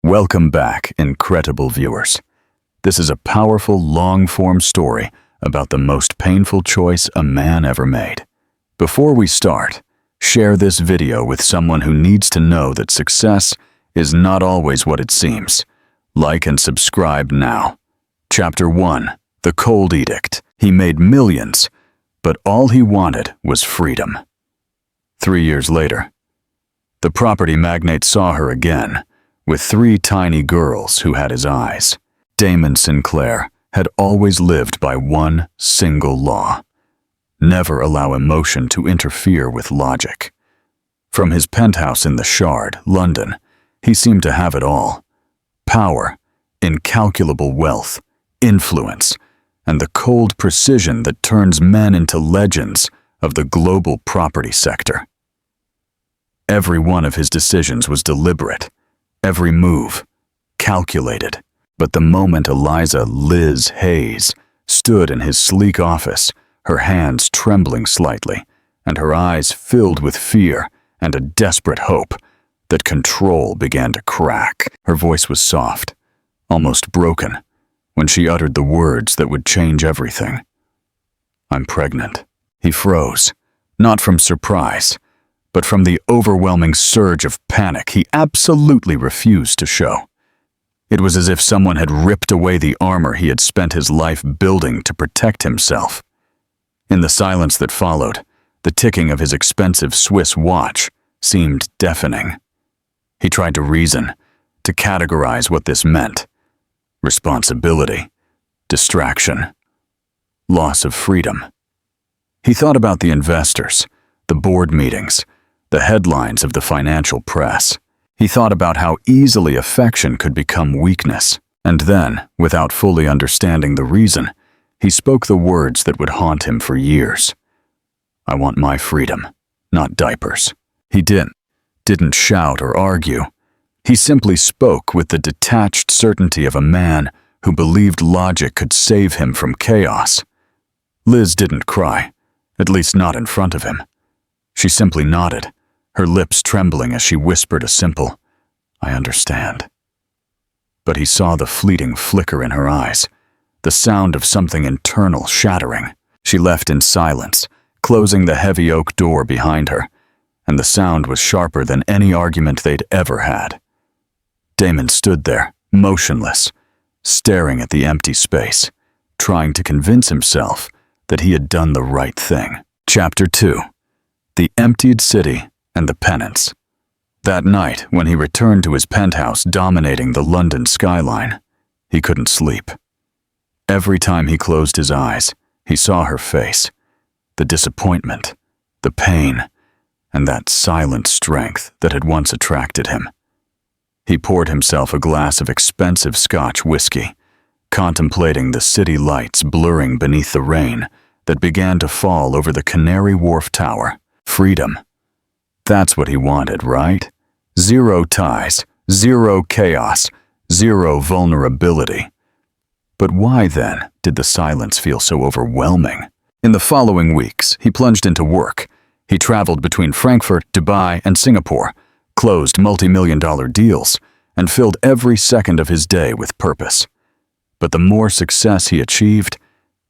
Welcome back, incredible viewers. This is a powerful, long-form story about the most painful choice a man ever made. Before we start, share this video with someone who needs to know that success is not always what it seems. Like and subscribe now. Chapter 1. The Cold Edict. He made millions, but all he wanted was freedom. 3 years later, the property magnate saw her again, with 3 tiny girls who had his eyes. Damon Sinclair had always lived by one single law: never allow emotion to interfere with logic. From his penthouse in the Shard, London, he seemed to have it all: power, incalculable wealth, influence, and the cold precision that turns men into legends of the global property sector. Every one of his decisions was deliberate, every move calculated. But the moment Eliza Liz Hayes stood in his sleek office, her hands trembling slightly, and her eyes filled with fear and a desperate hope, that control began to crack. Her voice was soft, almost broken, when she uttered the words that would change everything. "I'm pregnant." He froze, not from surprise, but from the overwhelming surge of panic he absolutely refused to show. It was as if someone had ripped away the armor he had spent his life building to protect himself. In the silence that followed, the ticking of his expensive Swiss watch seemed deafening. He tried to reason, to categorize what this meant: responsibility, distraction, loss of freedom. He thought about the investors, the board meetings, the headlines of the financial press. He thought about how easily affection could become weakness. And then, without fully understanding the reason, he spoke the words that would haunt him for years. "I want my freedom, not diapers." He didn't shout or argue. He simply spoke with the detached certainty of a man who believed logic could save him from chaos. Liz didn't cry, at least not in front of him. She simply nodded, her lips trembling as she whispered a simple, "I understand." But he saw the fleeting flicker in her eyes, the sound of something internal shattering. She left in silence, closing the heavy oak door behind her, and the sound was sharper than any argument they'd ever had. Damon stood there, motionless, staring at the empty space, trying to convince himself that he had done the right thing. Chapter 2. The Emptied City and the Penance. That night, when he returned to his penthouse dominating the London skyline, he couldn't sleep. Every time he closed his eyes, he saw her face, the disappointment, the pain, and that silent strength that had once attracted him. He poured himself a glass of expensive Scotch whiskey, contemplating the city lights blurring beneath the rain that began to fall over the Canary Wharf Tower. Freedom. That's what he wanted, right? Zero ties, zero chaos, zero vulnerability. But why, then, did the silence feel so overwhelming? In the following weeks, he plunged into work. He traveled between Frankfurt, Dubai, and Singapore, closed multi-million-dollar deals, and filled every second of his day with purpose. But the more success he achieved,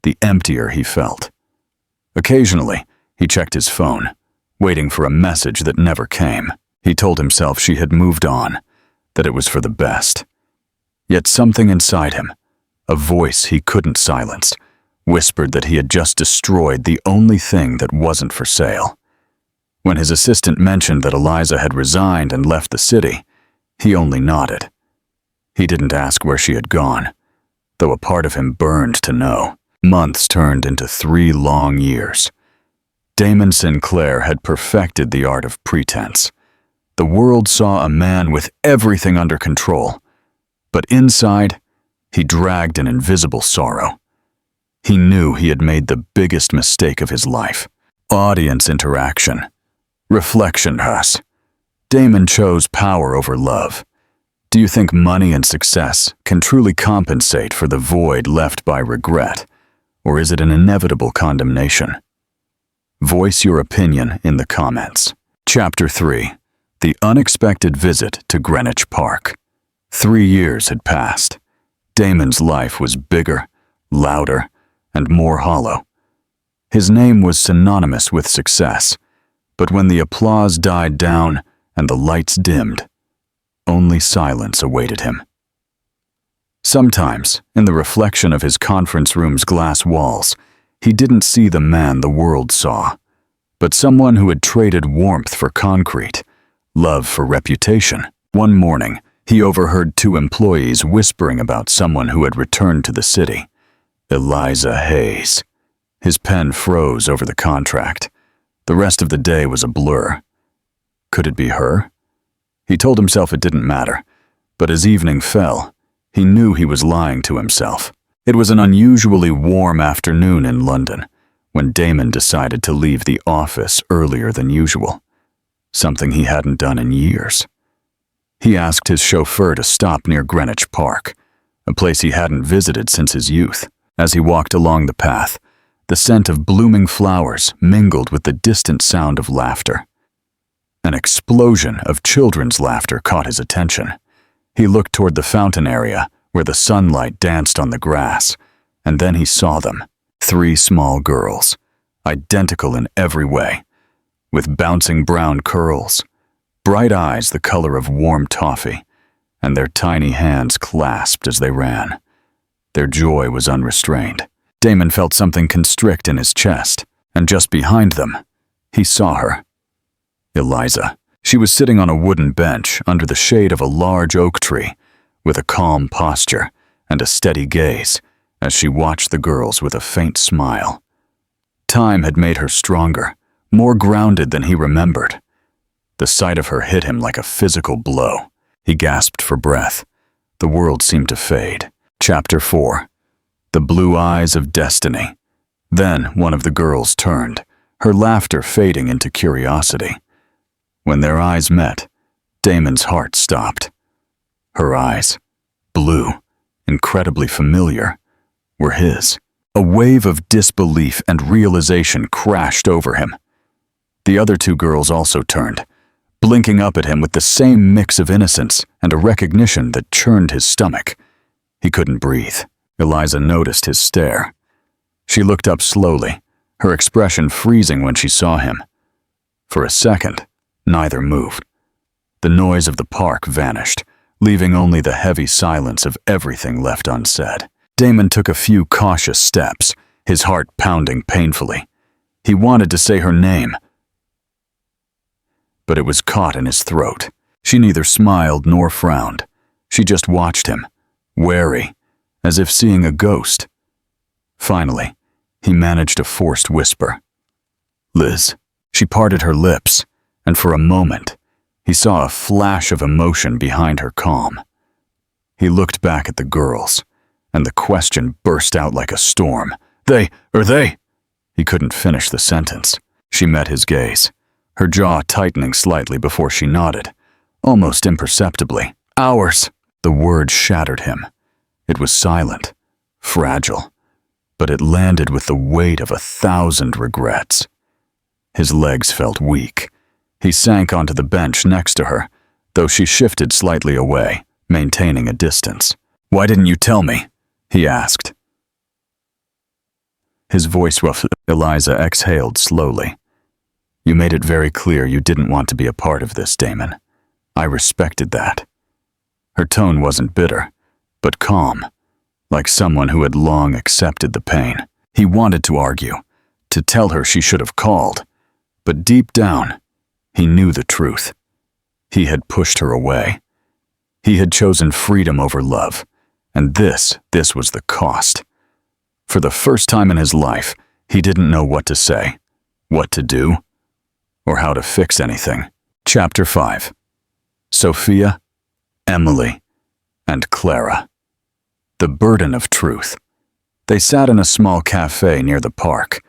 the emptier he felt. Occasionally, he checked his phone, waiting for a message that never came. He told himself she had moved on, that it was for the best. Yet something inside him, a voice he couldn't silence, whispered that he had just destroyed the only thing that wasn't for sale. When his assistant mentioned that Eliza had resigned and left the city, he only nodded. He didn't ask where she had gone, though a part of him burned to know. Months turned into 3 long years. Damon Sinclair had perfected the art of pretense. The world saw a man with everything under control, but inside, he dragged an invisible sorrow. He knew he had made the biggest mistake of his life. Audience interaction. Reflection us. Damon chose power over love. Do you think money and success can truly compensate for the void left by regret, or is it an inevitable condemnation? Voice your opinion in the comments. Chapter 3. The Unexpected Visit to Greenwich Park. 3 years had passed. Damon's life was bigger, louder, and more hollow. His name was synonymous with success, but when the applause died down and the lights dimmed, only silence awaited him. Sometimes, in the reflection of his conference room's glass walls, he didn't see the man the world saw, but someone who had traded warmth for concrete, love for reputation. One morning, he overheard 2 employees whispering about someone who had returned to the city. Eliza Hayes. His pen froze over the contract. The rest of the day was a blur. Could it be her? He told himself it didn't matter, but as evening fell, he knew he was lying to himself. It was an unusually warm afternoon in London when Damon decided to leave the office earlier than usual, something he hadn't done in years. He asked his chauffeur to stop near Greenwich Park, a place he hadn't visited since his youth. As he walked along the path, the scent of blooming flowers mingled with the distant sound of laughter. An explosion of children's laughter caught his attention. He looked toward the fountain area where the sunlight danced on the grass, and then he saw them, 3 small girls, identical in every way, with bouncing brown curls, bright eyes the color of warm toffee, and their tiny hands clasped as they ran. Their joy was unrestrained. Damon felt something constrict in his chest, and just behind them, he saw her. Eliza. She was sitting on a wooden bench under the shade of a large oak tree, with a calm posture and a steady gaze as she watched the girls with a faint smile. Time had made her stronger, more grounded than he remembered. The sight of her hit him like a physical blow. He gasped for breath. The world seemed to fade. Chapter 4. The Blue Eyes of Destiny. Then one of the girls turned, her laughter fading into curiosity. When their eyes met, Damon's heart stopped. Her eyes, blue, incredibly familiar, were his. A wave of disbelief and realization crashed over him. The other 2 girls also turned, blinking up at him with the same mix of innocence and a recognition that churned his stomach. He couldn't breathe. Eliza noticed his stare. She looked up slowly, her expression freezing when she saw him. For a second, neither moved. The noise of the park vanished, leaving only the heavy silence of everything left unsaid. Damon took a few cautious steps, his heart pounding painfully. He wanted to say her name, but it was caught in his throat. She neither smiled nor frowned. She just watched him, wary, as if seeing a ghost. Finally, he managed a forced whisper. "Liz." She parted her lips, and for a moment, he saw a flash of emotion behind her calm. He looked back at the girls, and the question burst out like a storm. They. He couldn't finish the sentence. She met his gaze, her jaw tightening slightly before she nodded, almost imperceptibly. "Ours." The word shattered him. It was silent, fragile, but it landed with the weight of 1,000 regrets. His legs felt weak. He sank onto the bench next to her, though she shifted slightly away, maintaining a distance. "Why didn't you tell me?" he asked. His voice ruffled. Eliza exhaled slowly. "You made it very clear you didn't want to be a part of this, Damon. I respected that." Her tone wasn't bitter, but calm, like someone who had long accepted the pain. He wanted to argue, to tell her she should have called, but deep down, he knew the truth. He had pushed her away. He had chosen freedom over love, and this was the cost. For the first time in his life, he didn't know what to say, what to do, or how to fix anything. Chapter 5. Sophia, Emily, and Clara. The burden of truth. They sat in a small cafe near the park.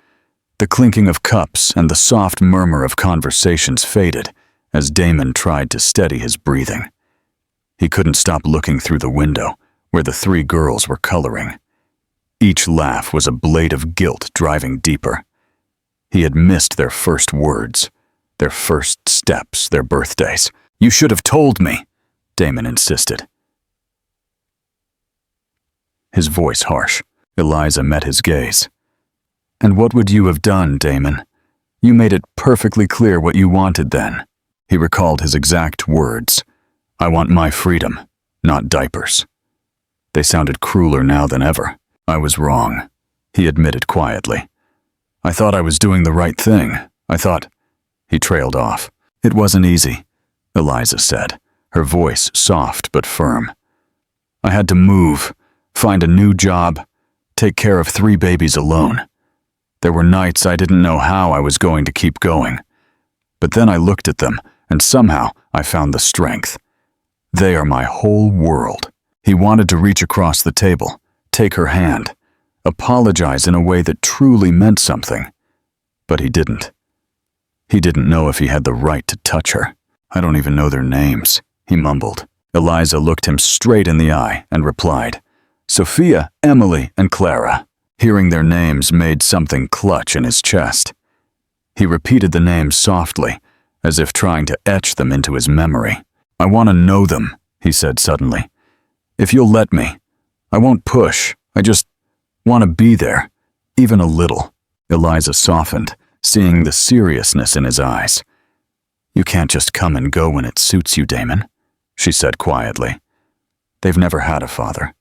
The clinking of cups and the soft murmur of conversations faded as Damon tried to steady his breathing. He couldn't stop looking through the window, where the 3 girls were coloring. Each laugh was a blade of guilt driving deeper. He had missed their first words, their first steps, their birthdays. "You should have told me," Damon insisted. his voice harsh. Eliza met his gaze. "And what would you have done, Damon? You made it perfectly clear what you wanted then." He recalled his exact words. "I want my freedom, not diapers." They sounded crueler now than ever. "I was wrong," he admitted quietly. "I thought I was doing the right thing. I thought—" He trailed off. "It wasn't easy," Eliza said, her voice soft but firm. "I had to move, find a new job, take care of 3 babies alone. There were nights I didn't know how I was going to keep going. But then I looked at them, and somehow I found the strength. They are my whole world." He wanted to reach across the table, take her hand, apologize in a way that truly meant something. But he didn't. He didn't know if he had the right to touch her. "I don't even know their names," he mumbled. Eliza looked him straight in the eye and replied, "Sophia, Emily, and Clara." Hearing their names made something clutch in his chest. He repeated the names softly, as if trying to etch them into his memory. "I want to know them," he said suddenly. "If you'll let me. I won't push. I just want to be there, even a little." Eliza softened, seeing the seriousness in his eyes. "You can't just come and go when it suits you, Damon," she said quietly. "They've never had a father.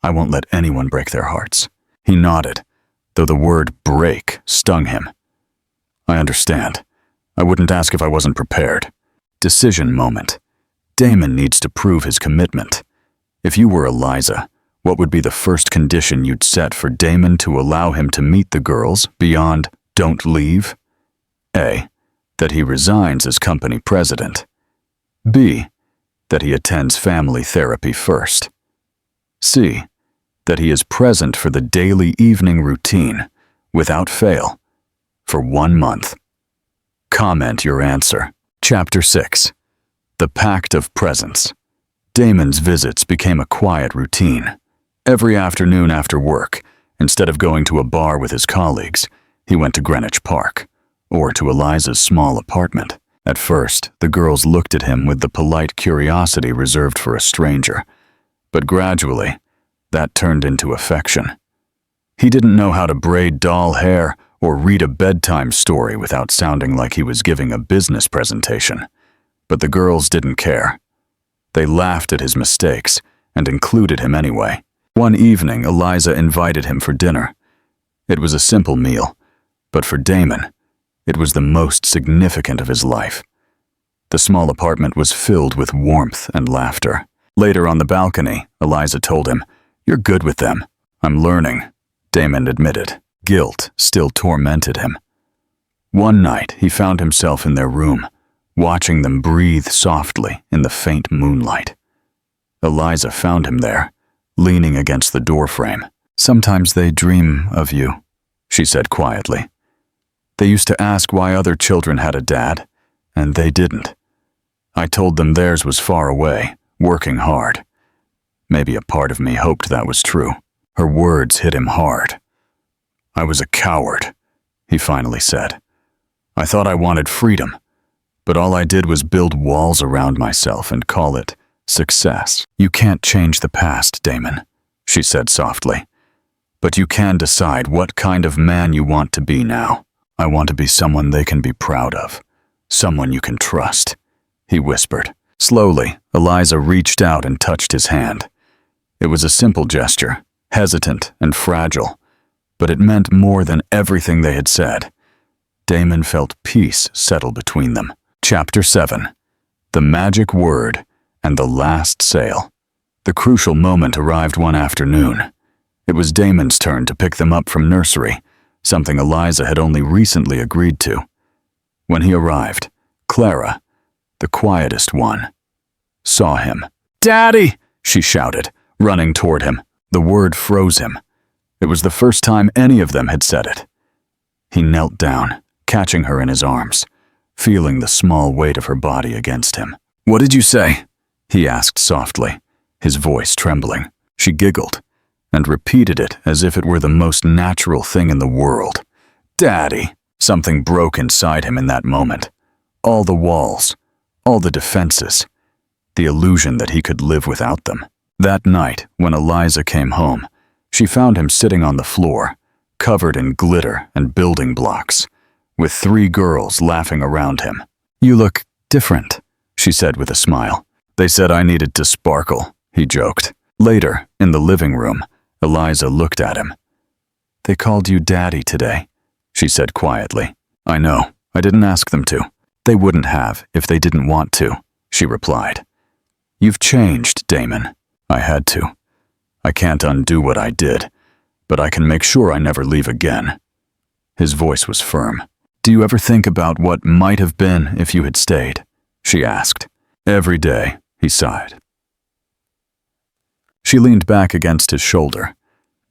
I won't let anyone break their hearts." He nodded, though the word break stung him. "I understand. I wouldn't ask if I wasn't prepared." Decision moment. Damon needs to prove his commitment. If you were Eliza, what would be the first condition you'd set for Damon to allow him to meet the girls beyond "don't leave"? A, that he resigns as company president. B, that he attends family therapy first. C, that he is present for the daily evening routine, without fail, for 1 month. Comment your answer. Chapter 6. The Pact of Presence. Damon's visits became a quiet routine. Every afternoon after work, instead of going to a bar with his colleagues, he went to Greenwich Park, or to Eliza's small apartment. At first, the girls looked at him with the polite curiosity reserved for a stranger, but gradually, that turned into affection. He didn't know how to braid doll hair or read a bedtime story without sounding like he was giving a business presentation, but the girls didn't care. They laughed at his mistakes and included him anyway. One evening, Eliza invited him for dinner. It was a simple meal, but for Damon, it was the most significant of his life. The small apartment was filled with warmth and laughter. Later on the balcony, Eliza told him, "You're good with them." "I'm learning," Damon admitted. Guilt still tormented him. One night, he found himself in their room, watching them breathe softly in the faint moonlight. Eliza found him there, leaning against the doorframe. "Sometimes they dream of you," she said quietly. "They used to ask why other children had a dad, and they didn't. I told them theirs was far away, working hard. Maybe a part of me hoped that was true." Her words hit him hard. "I was a coward," he finally said. "I thought I wanted freedom, but all I did was build walls around myself and call it success." "You can't change the past, Damon," she said softly. "But you can decide what kind of man you want to be now." "I want to be someone they can be proud of, someone you can trust," he whispered. Slowly, Eliza reached out and touched his hand. It was a simple gesture, hesitant and fragile, but it meant more than everything they had said. Damon felt peace settle between them. Chapter 7. The Magic Word and the Last Sale. The crucial moment arrived one afternoon. It was Damon's turn to pick them up from nursery, something Eliza had only recently agreed to. When he arrived, Clara, the quietest one, saw him. "Daddy!" she shouted, running toward him. The word froze him. It was the first time any of them had said it. He knelt down, catching her in his arms, feeling the small weight of her body against him. "What did you say?" he asked softly, his voice trembling. She giggled and repeated it as if it were the most natural thing in the world. "Daddy!" Something broke inside him in that moment. All the walls, all the defenses, the illusion that he could live without them. That night, when Eliza came home, She found him sitting on the floor, covered in glitter and building blocks, with 3 girls laughing around him. "You look different," she said with a smile. "They said I needed to sparkle," he joked. Later, in the living room, Eliza looked at him. "They called you Daddy today," she said quietly. "I know. I didn't ask them to." "They wouldn't have if they didn't want to," she replied. "You've changed, Damon." "I had to. I can't undo what I did, but I can make sure I never leave again." His voice was firm. "Do you ever think about what might have been if you had stayed?" she asked. "Every day," he sighed. She leaned back against his shoulder.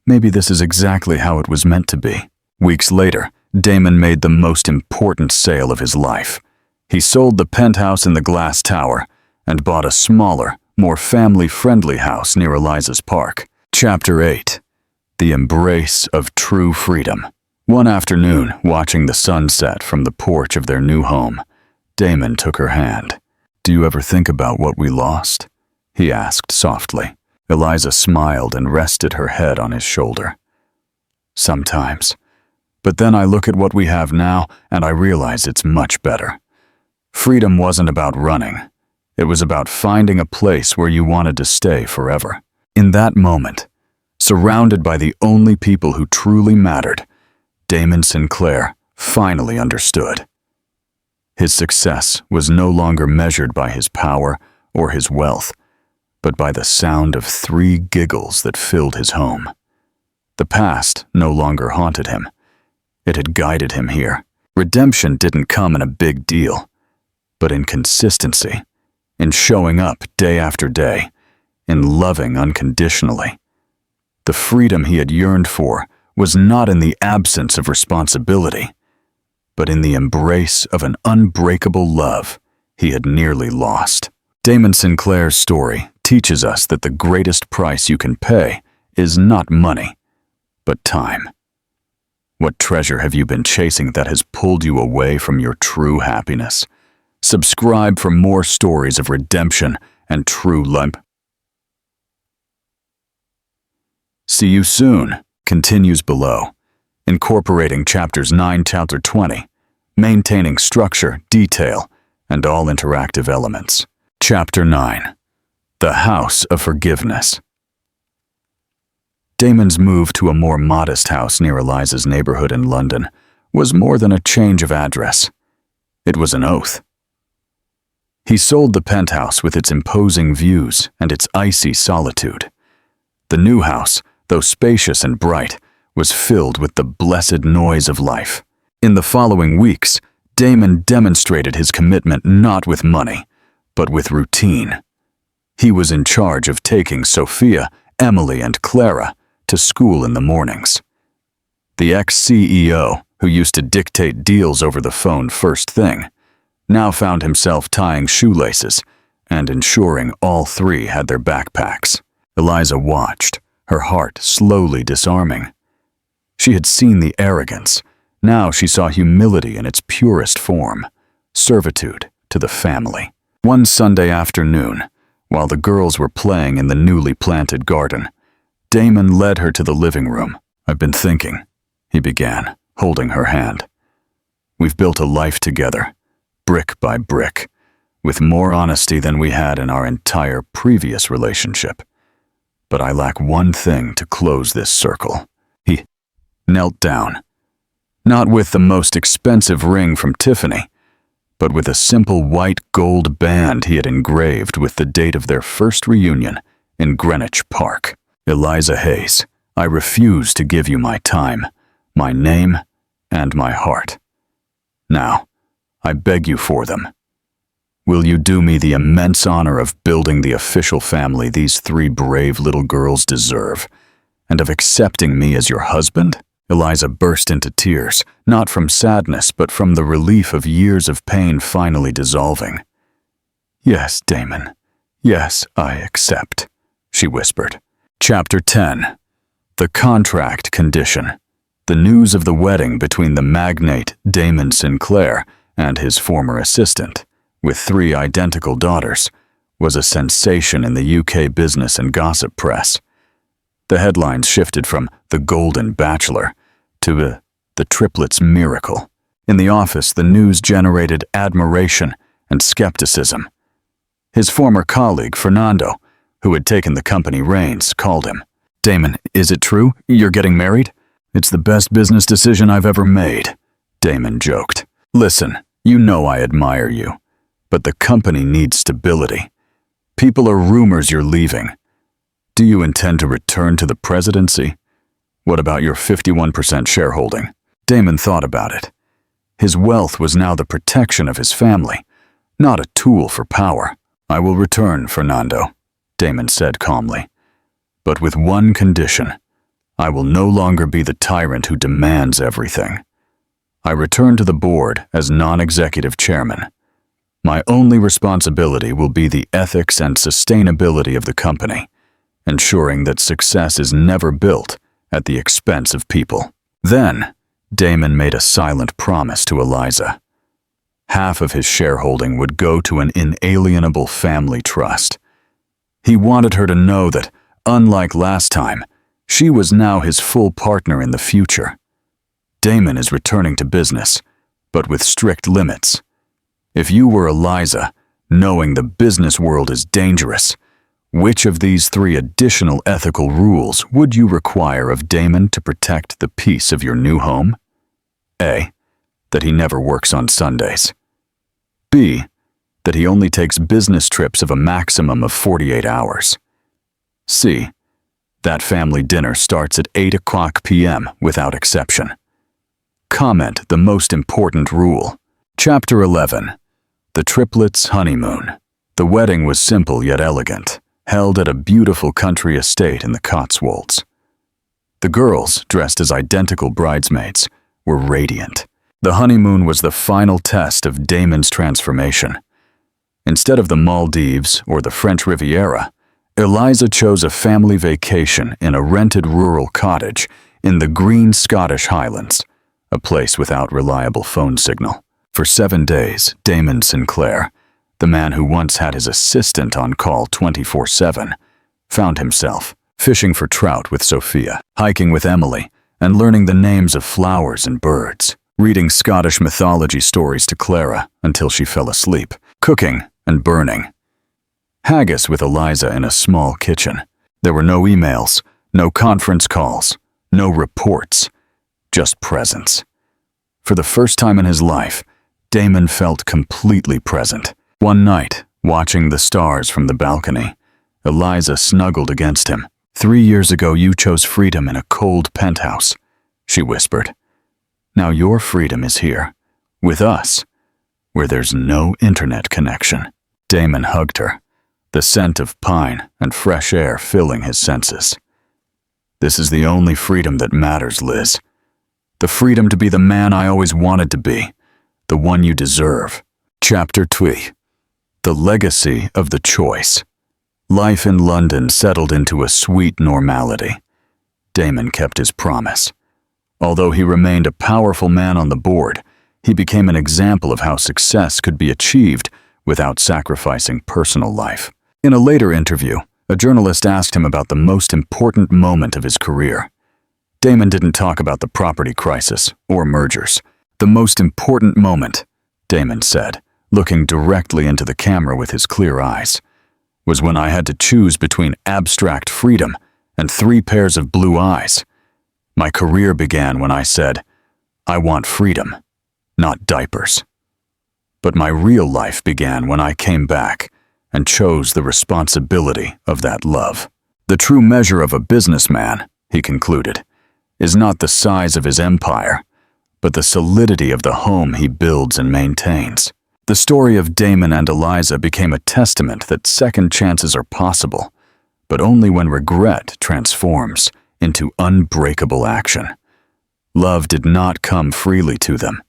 Maybe this is exactly how it was meant to be. Weeks later, Damon made the most important sale of his life. He sold the penthouse in the glass tower and bought a smaller, more family-friendly house near Eliza's park. Chapter 8. The Embrace of True Freedom. One afternoon, watching the sunset from the porch of their new home, Damon took her hand. "Do you ever think about what we lost?" he asked softly. Eliza smiled and rested her head on his shoulder. "Sometimes. But then I look at what we have now and I realize it's much better. Freedom wasn't about running. It was about finding a place where you wanted to stay forever." In that moment, surrounded by the only people who truly mattered, Damon Sinclair finally understood. His success was no longer measured by his power or his wealth, but by the sound of 3 giggles that filled his home. The past no longer haunted him. It had guided him here. Redemption didn't come in a big deal, but in consistency, in showing up day after day, in loving unconditionally. The freedom he had yearned for was not in the absence of responsibility, but in the embrace of an unbreakable love he had nearly lost. Damon Sinclair's story teaches us that the greatest price you can pay is not money, but time. What treasure have you been chasing that has pulled you away from your true happiness? Subscribe for more stories of redemption and true love. See you soon continues below, incorporating chapters 9 to 20, maintaining structure, detail, and all interactive elements. Chapter 9. The House of Forgiveness. Damon's move to a more modest house near Eliza's neighborhood in London was more than a change of address. It was an oath. He sold the penthouse with its imposing views and its icy solitude. The new house, though spacious and bright, was filled with the blessed noise of life. In the following weeks, Damon demonstrated his commitment not with money, but with routine. He was in charge of taking Sophia, Emily, and Clara to school in the mornings. The ex-CEO, who used to dictate deals over the phone first thing, now found himself tying shoelaces and ensuring all 3 had their backpacks. Eliza watched, her heart slowly disarming. She had seen the arrogance. Now she saw humility in its purest form, servitude to the family. One Sunday afternoon, while the girls were playing in the newly planted garden, Damon led her to the living room. "I've been thinking," he began, holding her hand. "We've built a life together, brick by brick, with more honesty than we had in our entire previous relationship. But I lack one thing to close this circle." He knelt down, not with the most expensive ring from Tiffany, but with a simple white gold band he had engraved with the date of their first reunion in Greenwich Park. "Eliza Hayes, I refuse to give you my time, my name, and my heart. Now, I beg you for them. Will you do me the immense honor of building the official family these 3 brave little girls deserve, and of accepting me as your husband?" Eliza burst into tears, not from sadness, but from the relief of years of pain finally dissolving. "Yes, Damon. Yes, I accept," she whispered. Chapter 10. The Contract Condition. The news of the wedding between the magnate Damon Sinclair and his former assistant, with 3 identical daughters, was a sensation in the UK business and gossip press. The headlines shifted from "The Golden Bachelor" to "The Triplets' Miracle." In the office, the news generated admiration and skepticism. His former colleague, Fernando, who had taken the company reins, called him. "Damon, is it true? You're getting married?" "It's the best business decision I've ever made," Damon joked. "Listen, you know I admire you, but the company needs stability. People are rumors you're leaving. Do you intend to return to the presidency? What about your 51% shareholding?" Damon thought about it. His wealth was now the protection of his family, not a tool for power. "I will return, Fernando," Damon said calmly, "but with one condition. I will no longer be the tyrant who demands everything. I return to the board as non-executive chairman. My only responsibility will be the ethics and sustainability of the company, ensuring that success is never built at the expense of people." Then, Damon made a silent promise to Eliza. Half of his shareholding would go to an inalienable family trust. He wanted her to know that, unlike last time, she was now his full partner in the future. Damon is returning to business, but with strict limits. If you were Eliza, knowing the business world is dangerous, which of these 3 additional ethical rules would you require of Damon to protect the peace of your new home? A. That he never works on Sundays. B. That he only takes business trips of a maximum of 48 hours. C. That family dinner starts at 8 p.m. without exception. Comment the most important rule. Chapter 11. The Triplets' Honeymoon. The wedding was simple yet elegant, held at a beautiful country estate in the Cotswolds. The girls, dressed as identical bridesmaids, were radiant. The honeymoon was the final test of Damon's transformation. Instead of the Maldives or the French Riviera, Eliza chose a family vacation in a rented rural cottage in the green Scottish Highlands, a place without reliable phone signal. For 7 days, Damon Sinclair, the man who once had his assistant on call 24/7, found himself fishing for trout with Sophia, hiking with Emily, and learning the names of flowers and birds, reading Scottish mythology stories to Clara until she fell asleep, cooking and burning. Haggis with Eliza in a small kitchen. There were no emails, no conference calls, no reports, just presence. For the first time in his life, Damon felt completely present. One night, watching the stars from the balcony, Eliza snuggled against him. "3 years ago you chose freedom in a cold penthouse," she whispered. "Now your freedom is here, with us, where there's no internet connection." Damon hugged her, the scent of pine and fresh air filling his senses. "This is the only freedom that matters, Liz. The freedom to be the man I always wanted to be, the one you deserve." Chapter 2. The Legacy of the Choice. Life in London settled into a sweet normality. Damon kept his promise. Although he remained a powerful man on the board, he became an example of how success could be achieved without sacrificing personal life. In a later interview, a journalist asked him about the most important moment of his career. Damon didn't talk about the property crisis or mergers. "The most important moment," Damon said, looking directly into the camera with his clear eyes, "was when I had to choose between abstract freedom and 3 pairs of blue eyes. My career began when I said, 'I want freedom, not diapers.' But my real life began when I came back and chose the responsibility of that love." The true measure of a businessman, he concluded, is not the size of his empire, but the solidity of the home he builds and maintains. The story of Damon and Eliza became a testament that second chances are possible, but only when regret transforms into unbreakable action. Love did not come freely to them.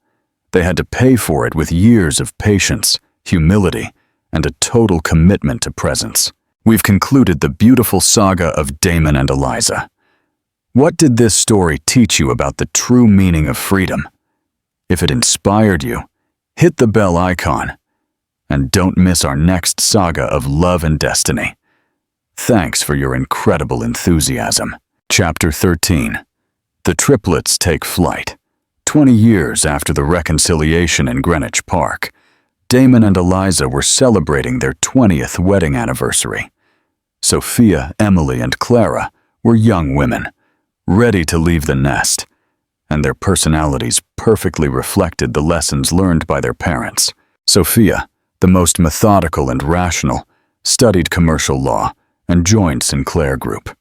They had to pay for it with years of patience, humility, and a total commitment to presence. We've concluded the beautiful saga of Damon and Eliza. What did this story teach you about the true meaning of freedom? If it inspired you, hit the bell icon, and don't miss our next saga of love and destiny. Thanks for your incredible enthusiasm. Chapter 13. The triplets take flight. 20 years after the reconciliation in Greenwich Park, Damon and Eliza were celebrating their 20th wedding anniversary. Sophia, Emily, and Clara were young women, ready to leave the nest, and their personalities perfectly reflected the lessons learned by their parents. Sophia, the most methodical and rational, studied commercial law and joined Sinclair Group.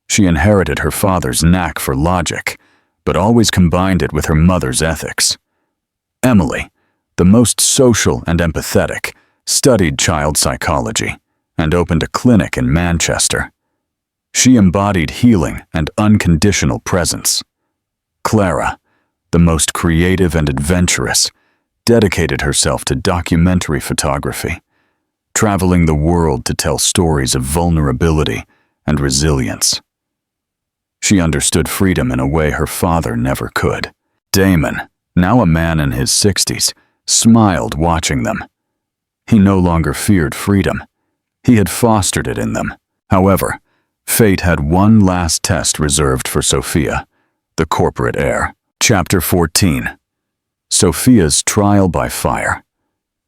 She inherited her father's knack for logic, but always combined it with her mother's ethics. Emily, the most social and empathetic, studied child psychology and opened a clinic in Manchester. She embodied healing and unconditional presence. Clara, the most creative and adventurous, dedicated herself to documentary photography, traveling the world to tell stories of vulnerability and resilience. She understood freedom in a way her father never could. Damon, now a man in his 60s, smiled watching them. He no longer feared freedom. He had fostered it in them. However, fate had one last test reserved for Sophia, the corporate heir. Chapter 14. Sophia's trial by fire.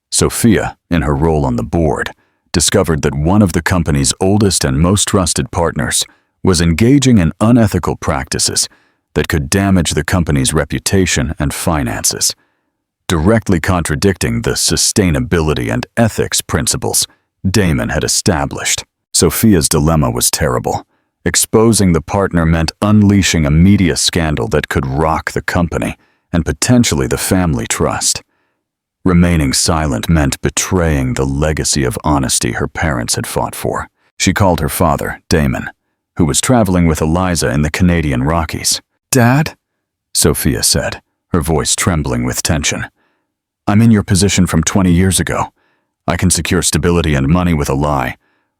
Sophia, in her role on the board, discovered that one of the company's oldest and most trusted partners was engaging in unethical practices that could damage the company's reputation and finances, directly contradicting the sustainability and ethics principles Damon had established. Sophia's dilemma was terrible. Exposing the partner meant unleashing a media scandal that could rock the company and potentially the family trust. Remaining silent meant betraying the legacy of honesty her parents had fought for. She called her father, Damon, who was traveling with Eliza in the Canadian Rockies. "Dad," Sophia said, her voice trembling with tension. "I'm in your position from 20 years ago. I can secure stability and money with a lie,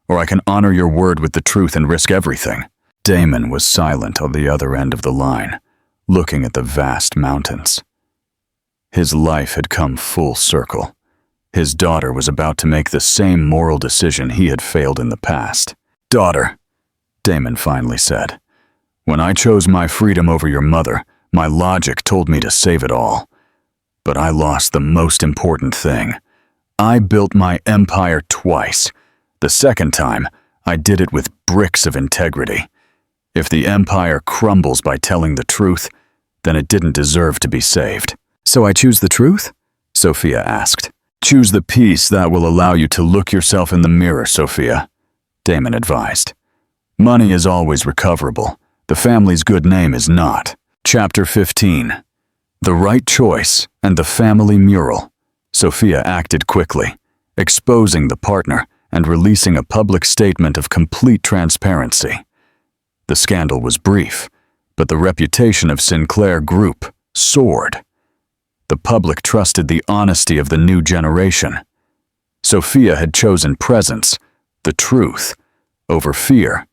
or I can honor your word with the truth and risk everything." Damon was silent on the other end of the line, looking at the vast mountains. His life had come full circle. His daughter was about to make the same moral decision he had failed in the past. "Daughter," Damon finally said, "when I chose my freedom over your mother, my logic told me to save it all. But I lost the most important thing. I built my empire twice. The second time, I did it with bricks of integrity. If the empire crumbles by telling the truth, then it didn't deserve to be saved." "So I choose the truth?" Sophia asked. "Choose the peace that will allow you to look yourself in the mirror, Sophia," Damon advised. "Money is always recoverable. The family's good name is not." Chapter 15. The right choice and the family mural. Sophia acted quickly, exposing the partner and releasing a public statement of complete transparency. The scandal was brief, but the reputation of Sinclair Group soared. The public trusted the honesty of the new generation. Sophia had chosen presence, the truth, over fear,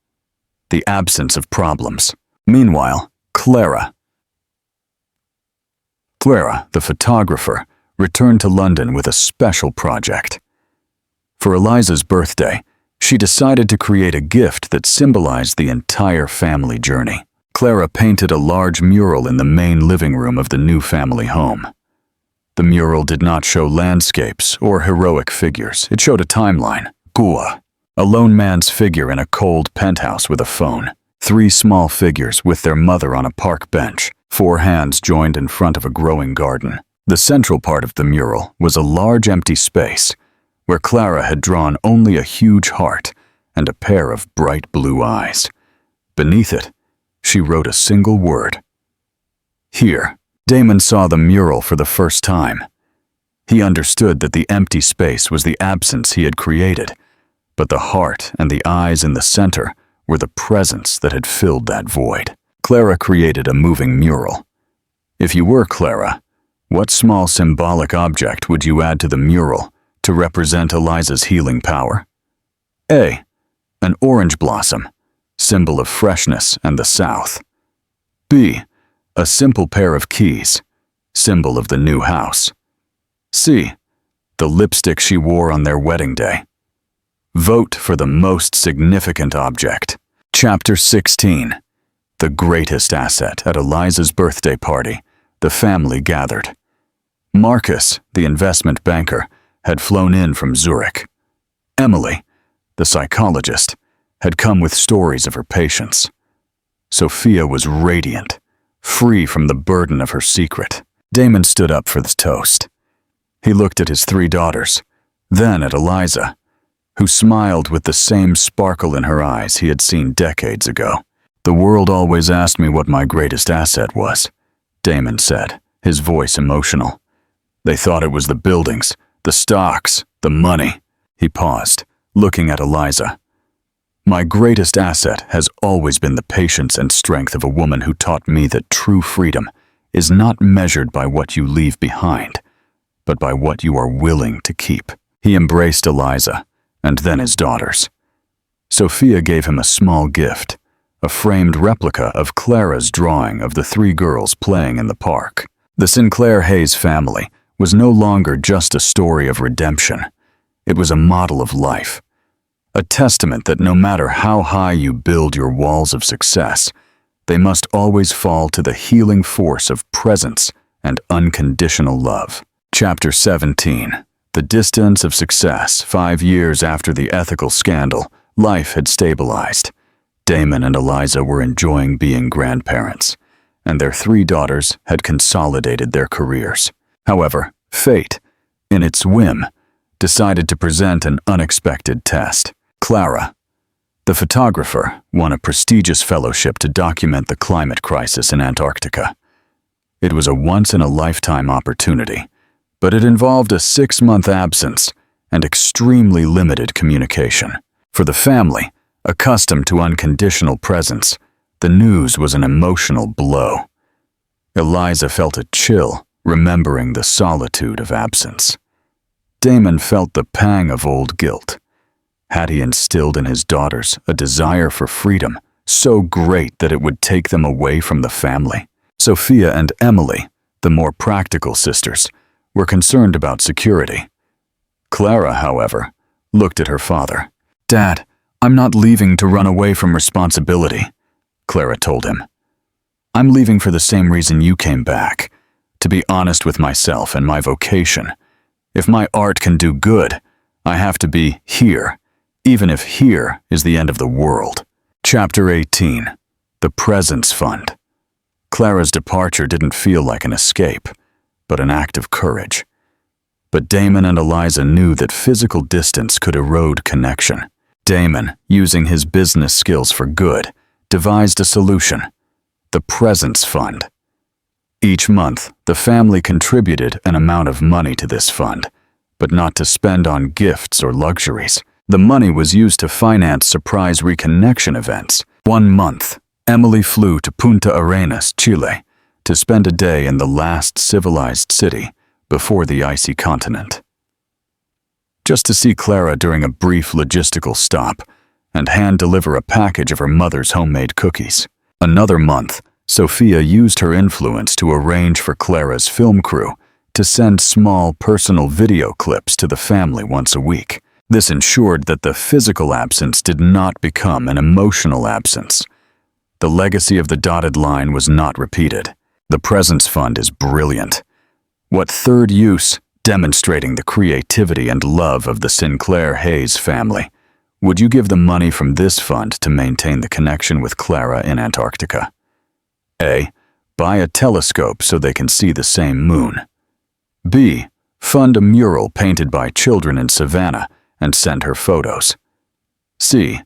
the absence of problems. Meanwhile, Clara, the photographer, returned to London with a special project. For Eliza's birthday, she decided to create a gift that symbolized the entire family journey. Clara painted a large mural in the main living room of the new family home. The mural did not show landscapes or heroic figures. It showed a timeline. Gua, a lone man's figure in a cold penthouse with a phone. 3 small figures with their mother on a park bench. 4 hands joined in front of a growing garden. The central part of the mural was a large empty space where Clara had drawn only a huge heart and a pair of bright blue eyes. Beneath it, she wrote a single word. Here. Damon saw the mural for the first time. He understood that the empty space was the absence he had created, but the heart and the eyes in the center were the presence that had filled that void. Clara created a moving mural. If you were Clara, what small symbolic object would you add to the mural to represent Eliza's healing power? A. An orange blossom, symbol of freshness and the South. B. A simple pair of keys, symbol of the new house. C. The lipstick she wore on their wedding day. Vote for the most significant object. Chapter 16. The greatest asset at Eliza's birthday party, the family gathered. Marcus, the investment banker, had flown in from Zurich. Emily, the psychologist, had come with stories of her patients. Sophia was radiant, free from the burden of her secret. Damon stood up for the toast. He looked at his 3 daughters, then at Eliza, who smiled with the same sparkle in her eyes he had seen decades ago. "The world always asked me what my greatest asset was," Damon said, his voice emotional. "They thought it was the buildings, the stocks, the money." He paused, looking at Eliza. "My greatest asset has always been the patience and strength of a woman who taught me that true freedom is not measured by what you leave behind, but by what you are willing to keep." He embraced Eliza, and then his daughters. Sophia gave him a small gift, a framed replica of Clara's drawing of the 3 girls playing in the park. The Sinclair Hayes family was no longer just a story of redemption. It was a model of life, a testament that no matter how high you build your walls of success, they must always fall to the healing force of presence and unconditional love. Chapter 17. The distance of success. 5 years after the ethical scandal, life had stabilized. Damon and Eliza were enjoying being grandparents, and their 3 daughters had consolidated their careers. However, fate, in its whim, decided to present an unexpected test. Clara, the photographer, won a prestigious fellowship to document the climate crisis in Antarctica. It was a once-in-a-lifetime opportunity, but it involved a 6-month absence and extremely limited communication. For the family, accustomed to unconditional presence, the news was an emotional blow. Eliza felt a chill, remembering the solitude of absence. Damon felt the pang of old guilt. Had he instilled in his daughters a desire for freedom so great that it would take them away from the family? Sophia and Emily, the more practical sisters, were concerned about security. Clara, however, looked at her father. "Dad, I'm not leaving to run away from responsibility," Clara told him. "I'm leaving for the same reason you came back, to be honest with myself and my vocation. If my art can do good, I have to be here, even if here is the end of the world." Chapter 18. The Presence Fund. Clara's departure didn't feel like an escape, but an act of courage. But Damon and Eliza knew that physical distance could erode connection. Damon, using his business skills for good, devised a solution: the Presence Fund. Each month, the family contributed an amount of money to this fund, but not to spend on gifts or luxuries. The money was used to finance surprise reconnection events. One month, Emily flew to Punta Arenas, Chile, to spend a day in the last civilized city before the icy continent. Just to see Clara during a brief logistical stop and hand-deliver a package of her mother's homemade cookies. Another month, Sophia used her influence to arrange for Clara's film crew to send small personal video clips to the family once a week. This ensured that the physical absence did not become an emotional absence. The legacy of the dotted line was not repeated. The Presence Fund is brilliant. What third use, demonstrating the creativity and love of the Sinclair Hayes family. Would you give the money from this fund to maintain the connection with Clara in Antarctica? A. Buy a telescope so they can see the same moon. B. Fund a mural painted by children in Savannah and send her photos. C.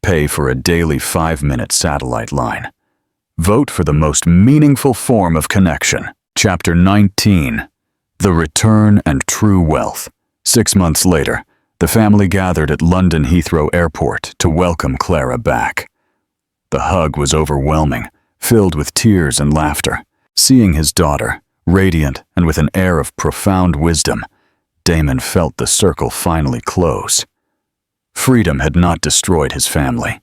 Pay for a daily 5-minute satellite line. Vote for the most meaningful form of connection. Chapter 19. The Return and True Wealth. 6 months later, the family gathered at London Heathrow Airport to welcome Clara back. The hug was overwhelming, filled with tears and laughter. Seeing his daughter, radiant and with an air of profound wisdom, Damon felt the circle finally close. Freedom had not destroyed his family.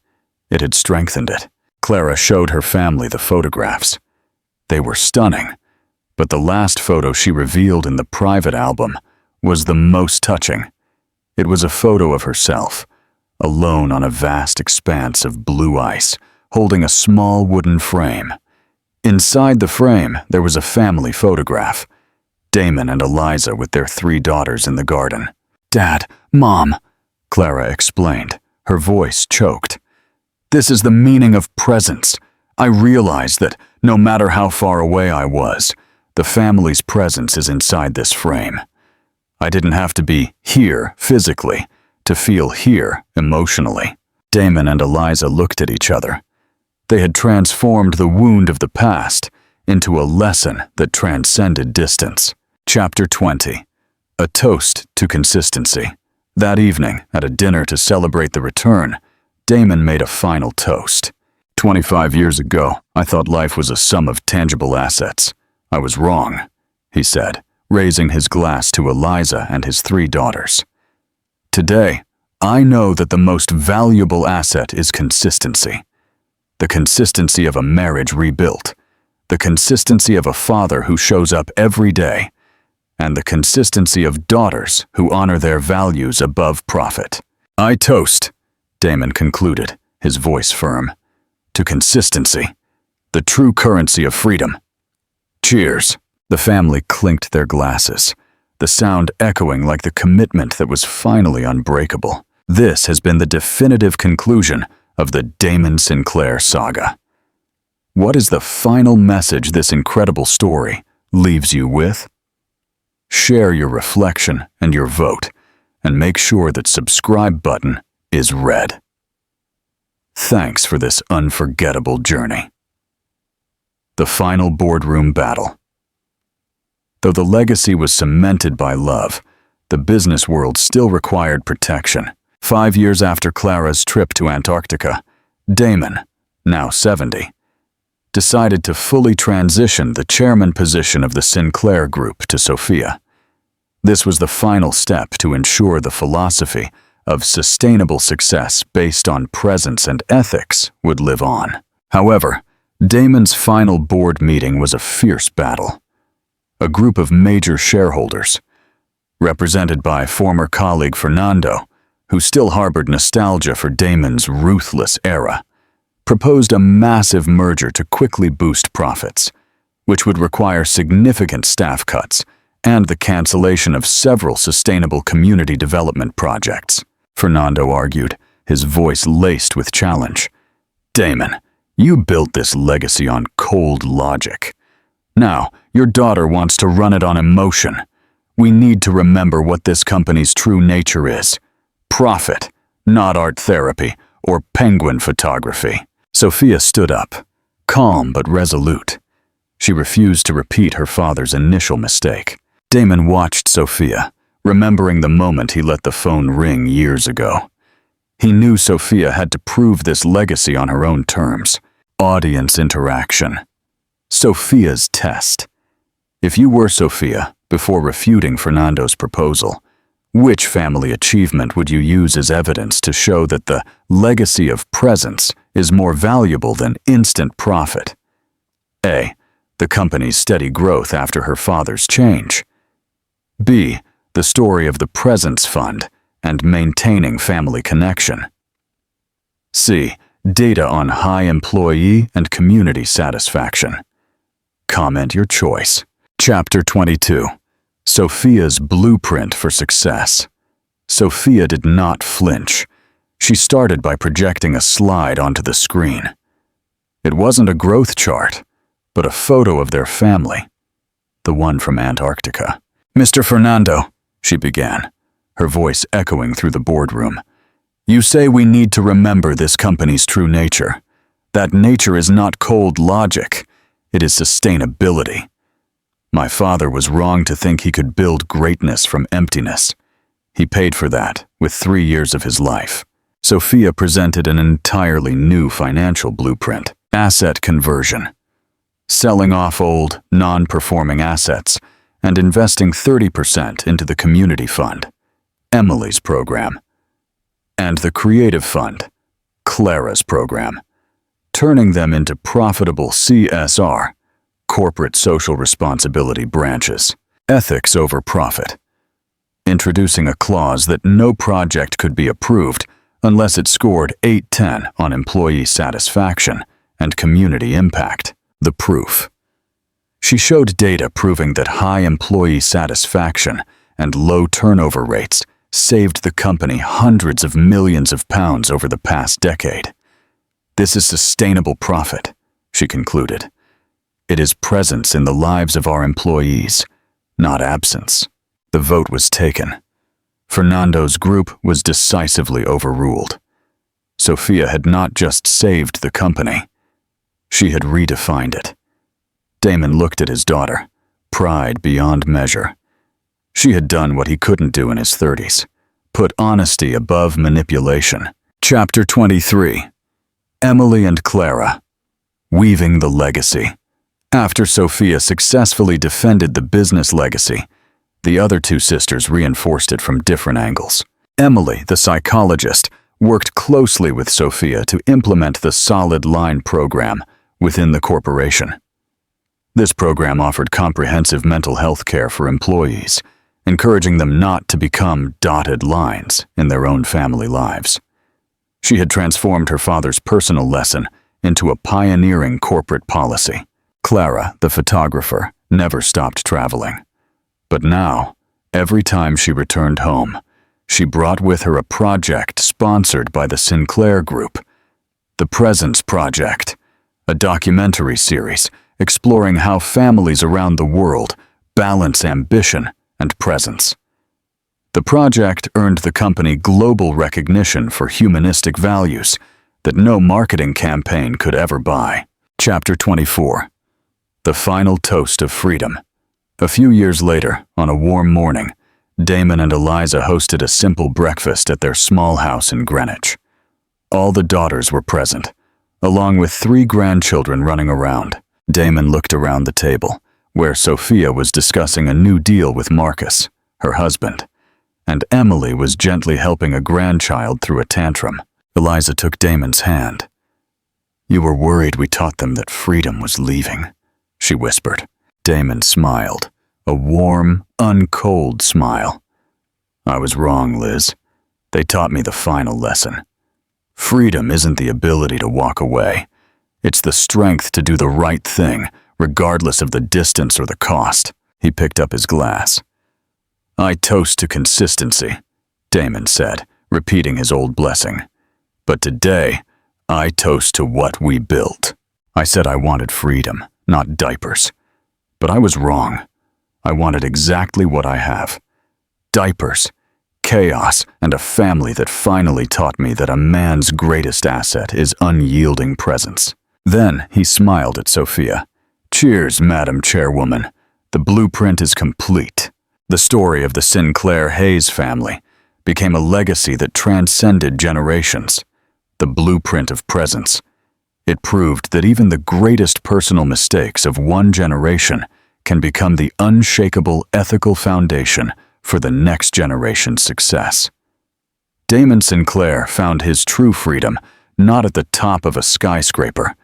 It had strengthened it. Clara showed her family the photographs. They were stunning, but the last photo she revealed in the private album was the most touching. It was a photo of herself, alone on a vast expanse of blue ice, holding a small wooden frame. Inside the frame, there was a family photograph. Damon and Eliza with their 3 daughters in the garden. "Dad, Mom," Clara explained, her voice choked. "This is the meaning of presence. I realized that no matter how far away I was, the family's presence is inside this frame. I didn't have to be here physically to feel here emotionally." Damon and Eliza looked at each other. They had transformed the wound of the past into a lesson that transcended distance. Chapter 20. A toast to consistency. That evening, at a dinner to celebrate the return, Damon made a final toast. 25 years ago, I thought life was a sum of tangible assets. I was wrong, he said, raising his glass to Eliza and his 3 daughters. Today, I know that the most valuable asset is consistency. The consistency of a marriage rebuilt, the consistency of a father who shows up every day, and the consistency of daughters who honor their values above profit. I toast, Damon concluded, his voice firm, to consistency, the true currency of freedom. Cheers. The family clinked their glasses, the sound echoing like the commitment that was finally unbreakable. This has been the definitive conclusion of the Damon Sinclair saga. What is the final message this incredible story leaves you with? Share your reflection and your vote, and make sure that subscribe button is red. Thanks for this unforgettable journey. The final boardroom battle. Though the legacy was cemented by love, the business world still required protection. 5 years after Clara's trip to Antarctica, Damon, now 70, decided to fully transition the chairman position of the Sinclair Group to Sophia. This was the final step to ensure the philosophy of sustainable success based on presence and ethics would live on. However, Damon's final board meeting was a fierce battle. A group of major shareholders, represented by former colleague Fernando, who still harbored nostalgia for Damon's ruthless era, proposed a massive merger to quickly boost profits, which would require significant staff cuts and the cancellation of several sustainable community development projects. Fernando argued, his voice laced with challenge. Damon, you built this legacy on cold logic. Now, your daughter wants to run it on emotion. We need to remember what this company's true nature is. Profit, not art therapy or penguin photography. Sophia stood up, calm but resolute. She refused to repeat her father's initial mistake. Damon watched Sophia, remembering the moment he let the phone ring years ago. He knew Sophia had to prove this legacy on her own terms. Audience interaction. Sophia's test. If you were Sophia, before refuting Fernando's proposal, which family achievement would you use as evidence to show that the legacy of presence is more valuable than instant profit? A. The company's steady growth after her father's change. B. The story of the Presence Fund and maintaining family connection. C. Data on high employee and community satisfaction. Comment your choice. Chapter 22. Sophia's Blueprint for Success. Sophia did not flinch. She started by projecting a slide onto the screen. It wasn't a growth chart, but a photo of their family, the one from Antarctica. Mr. Fernando, she began, her voice echoing through the boardroom. You say we need to remember this company's true nature. That nature is not cold logic, it is sustainability. My father was wrong to think he could build greatness from emptiness. He paid for that with 3 years of his life. Sophia presented an entirely new financial blueprint. Asset conversion. Selling off old, non-performing assets and investing 30% into the community fund, Emily's program, and the creative fund, Clara's program, turning them into profitable CSR, corporate social responsibility branches. Ethics over profit. Introducing a clause that no project could be approved unless it scored 8/10 on employee satisfaction and community impact. The proof. She showed data proving that high employee satisfaction and low turnover rates saved the company hundreds of millions of pounds over the past decade. This is sustainable profit, she concluded. It is presence in the lives of our employees, not absence. The vote was taken. Fernando's group was decisively overruled. Sophia had not just saved the company, she had redefined it. Damon looked at his daughter, pride beyond measure. She had done what he couldn't do in his 30s, put honesty above manipulation. Chapter 23. Emily and Clara. Weaving the legacy. After Sophia successfully defended the business legacy, the other two sisters reinforced it from different angles. Emily, the psychologist, worked closely with Sophia to implement the Solid Line program within the corporation. This program offered comprehensive mental health care for employees, encouraging them not to become dotted lines in their own family lives. She had transformed her father's personal lesson into a pioneering corporate policy. Clara, the photographer, never stopped traveling. But now, every time she returned home, she brought with her a project sponsored by the Sinclair Group, the Presence Project, a documentary series exploring how families around the world balance ambition and presence. The project earned the company global recognition for humanistic values that no marketing campaign could ever buy. Chapter 24. The final toast of freedom. A few years later, on a warm morning, Damon and Eliza hosted a simple breakfast at their small house in Greenwich. All the daughters were present, along with 3 grandchildren running around. Damon looked around the table, where Sophia was discussing a new deal with Marcus, her husband, and Emily was gently helping a grandchild through a tantrum. Eliza took Damon's hand. "You were worried we taught them that freedom was leaving," she whispered. Damon smiled, a warm, uncold smile. "I was wrong, Liz. They taught me the final lesson. Freedom isn't the ability to walk away. It's the strength to do the right thing, regardless of the distance or the cost." He picked up his glass. "I toast to consistency," Damon said, repeating his old blessing. "But today, I toast to what we built." I said I wanted freedom, not diapers. But I was wrong. I wanted exactly what I have. Diapers, chaos, and a family that finally taught me that a man's greatest asset is unyielding presence. Then he smiled at Sophia. "Cheers, Madam Chairwoman. The blueprint is complete." The story of the Sinclair Hayes family became a legacy that transcended generations. The blueprint of presence. It proved that even the greatest personal mistakes of one generation can become the unshakable ethical foundation for the next generation's success. Damon Sinclair found his true freedom not at the top of a skyscraper,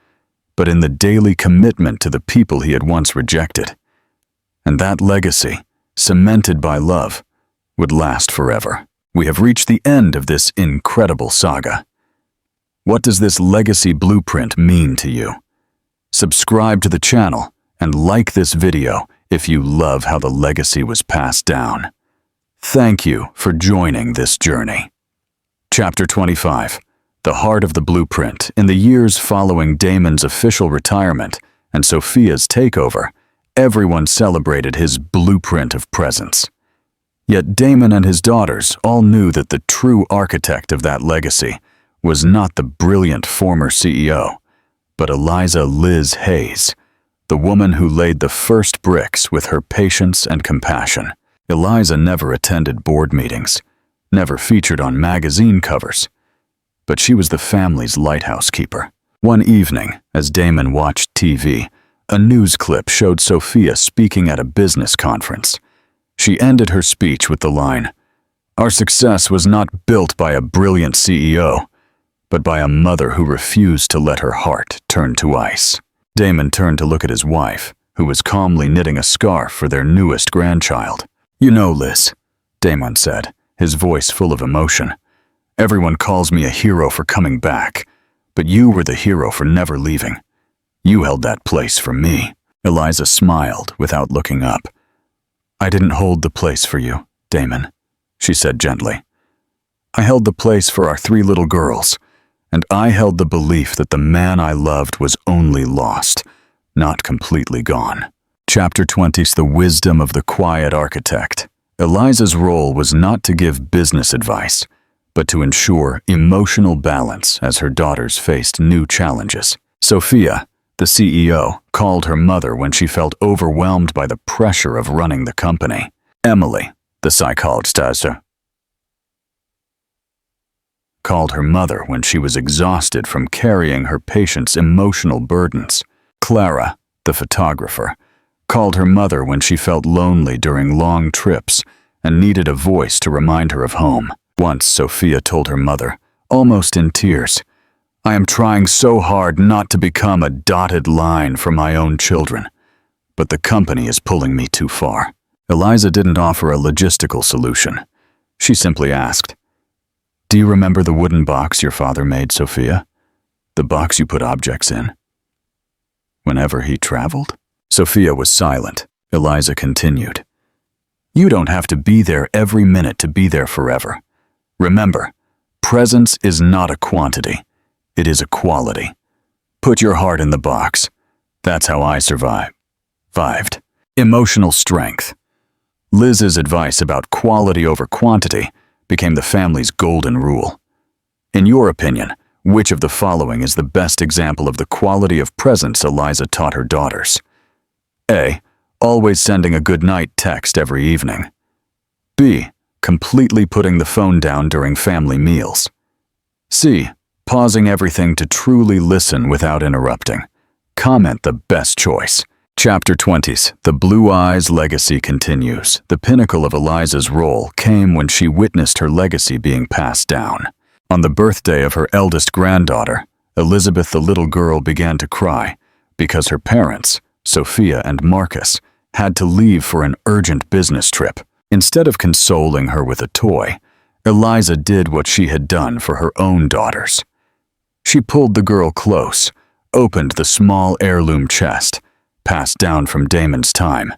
but in the daily commitment to the people he had once rejected. And that legacy, cemented by love, would last forever. We have reached the end of this incredible saga. What does this legacy blueprint mean to you? Subscribe to the channel and like this video if you love how the legacy was passed down. Thank you for joining this journey. Chapter 25. The heart of the blueprint. In the years following Damon's official retirement and Sophia's takeover, everyone celebrated his blueprint of presence. Yet Damon and his daughters all knew that the true architect of that legacy was not the brilliant former CEO, but Eliza Liz Hayes, the woman who laid the first bricks with her patience and compassion. Eliza never attended board meetings, never featured on magazine covers, but she was the family's lighthouse keeper. One evening, as Damon watched TV, a news clip showed Sophia speaking at a business conference. She ended her speech with the line, "Our success was not built by a brilliant CEO, but by a mother who refused to let her heart turn to ice." Damon turned to look at his wife, who was calmly knitting a scarf for their newest grandchild. "You know, Liz," Damon said, his voice full of emotion, Everyone calls me a hero for coming back, but you were the hero for never leaving. You held that place for me." Eliza smiled without looking up. "I didn't hold the place for you, Damon," she said gently. "I held the place for our 3 little girls, and I held the belief that the man I loved was only lost, not completely gone." Chapter 20 is the wisdom of the quiet architect. Eliza's role was not to give business advice, but to ensure emotional balance as her daughters faced new challenges. Sophia, the CEO, called her mother when she felt overwhelmed by the pressure of running the company. Emily, the psychologist, called her mother when she was exhausted from carrying her patients' emotional burdens. Clara, the photographer, called her mother when she felt lonely during long trips and needed a voice to remind her of home. Once Sophia told her mother, almost in tears, "I am trying so hard not to become a dotted line for my own children, but the company is pulling me too far." Eliza didn't offer a logistical solution. She simply asked, "Do you remember the wooden box your father made, Sophia? The box you put objects in whenever he traveled?" Sophia was silent. Eliza continued, "You don't have to be there every minute to be there forever. Remember, presence is not a quantity, it is a quality. Put your heart in the box. That's how I survived." Emotional strength. Liz's advice about quality over quantity became the family's golden rule. In your opinion, which of the following is the best example of the quality of presence Eliza taught her daughters? A. Always sending a goodnight text every evening. B. Completely putting the phone down during family meals. C. Pausing everything to truly listen without interrupting. Comment the best choice. Chapter 20's The Blue Eyes Legacy continues. The pinnacle of Eliza's role came when she witnessed her legacy being passed down. On the birthday of her eldest granddaughter, Elizabeth the little girl began to cry because her parents, Sophia and Marcus, had to leave for an urgent business trip. Instead of consoling her with a toy, Eliza did what she had done for her own daughters. She pulled the girl close, opened the small heirloom chest, passed down from Damon's time,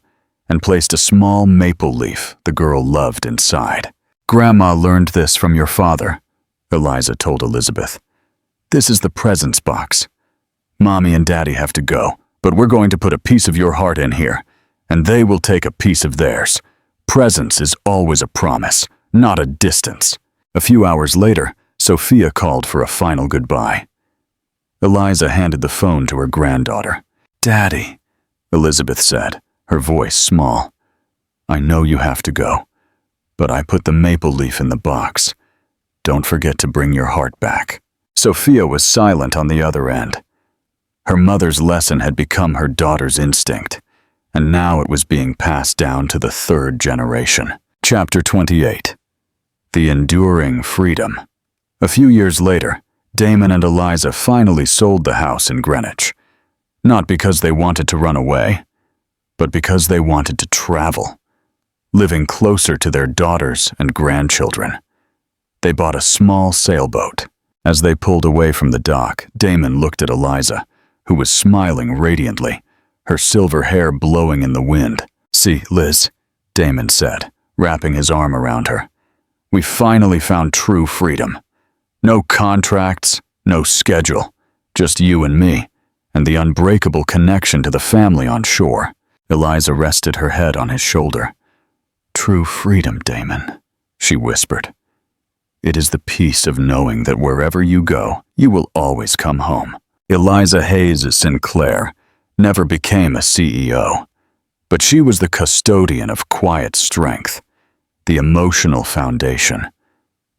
and placed a small maple leaf the girl loved inside. "Grandma learned this from your father," Eliza told Elizabeth. "This is the presents box. Mommy and Daddy have to go, but we're going to put a piece of your heart in here, and they will take a piece of theirs. Presence is always a promise, not a distance." A few hours later, Sophia called for a final goodbye. Eliza handed the phone to her granddaughter. "Daddy," Elizabeth said, her voice small, "I know you have to go, but I put the maple leaf in the box. Don't forget to bring your heart back." Sophia was silent on the other end. Her mother's lesson had become her daughter's instinct, and now it was being passed down to the 3rd generation. Chapter 28. The Enduring Freedom. A few years later, Damon and Eliza finally sold the house in Greenwich. Not because they wanted to run away, but because they wanted to travel, living closer to their daughters and grandchildren. They bought a small sailboat. As they pulled away from the dock, Damon looked at Eliza, who was smiling radiantly, her silver hair blowing in the wind. "See, Liz," Damon said, wrapping his arm around her. "We finally found true freedom. No contracts, no schedule, just you and me, and the unbreakable connection to the family on shore." Eliza rested her head on his shoulder. "True freedom, Damon," she whispered. "It is the peace of knowing that wherever you go, you will always come home." Eliza Hayes Sinclair never became a CEO, but she was the custodian of quiet strength, the emotional foundation,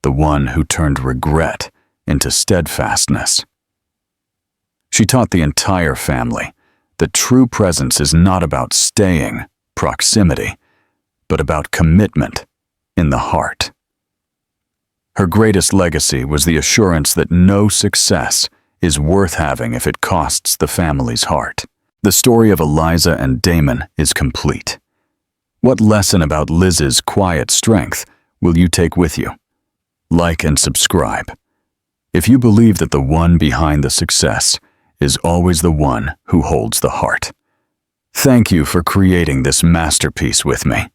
the one who turned regret into steadfastness. She taught the entire family that true presence is not about staying, proximity, but about commitment in the heart. Her greatest legacy was the assurance that no success is worth having if it costs the family's heart. The story of Eliza and Damon is complete. What lesson about Liz's quiet strength will you take with you? like and subscribe. If you believe that the one behind the success is always the one who holds the heart. Thank you for creating this masterpiece with me.